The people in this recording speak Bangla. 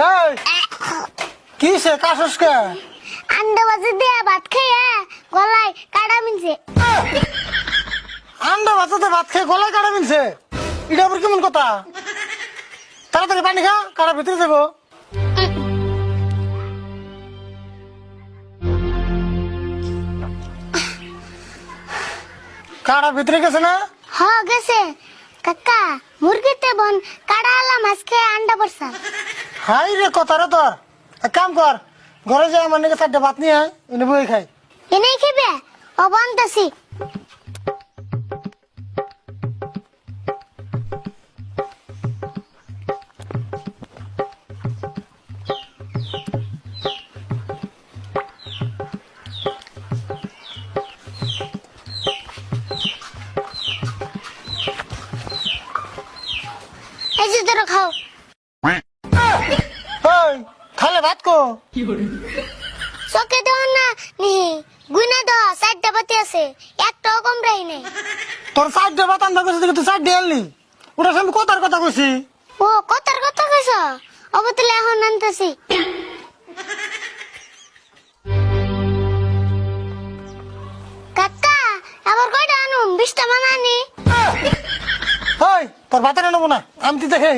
এই কি সে কাশস কে? আন্ডা বাজে দিয়া ভাত খাইয়া গলায় কাটা মিনছে। আন্ডা ভাততে ভাত খেয়ে গলায় কাটা মিলছে, এটা আবার কেমন কথা? তাড়াতাড়ি পানি খা, কাটা ভিতরে যাবো। কাটা ভিতরে গেছে না? হ গেছে কাকা, মুরগিতে বন কাটা আলা মাছ খেয়ে আন্ডা পড়ছা। হাই রে কথা রে তোর। এক কাম কর, ঘরে যাই আমার নাকি 4টা ভাত নিয়ে আয়, এনে বই খাই। এনেই খেবে ও বনতাছি। এই যে ধরো খাও। ওই খালে ভাত কো? চোখে দেওয়া না নি গুনা দাও, 4টা বাতি আছে, একটাও কম রাই নেই। তোর 4টা ভাত আনতে গেছে তুই 4টা আনলি, ওটা আমি কথার কথা কইছি। ও কথার কথা কইছ, অবতলে এখন আনতেছি। কাকা আবার কয়টা আনুম? 20টা মানানি। ওই তোর ভাত এনে নেবো না, আমি তুই দেখে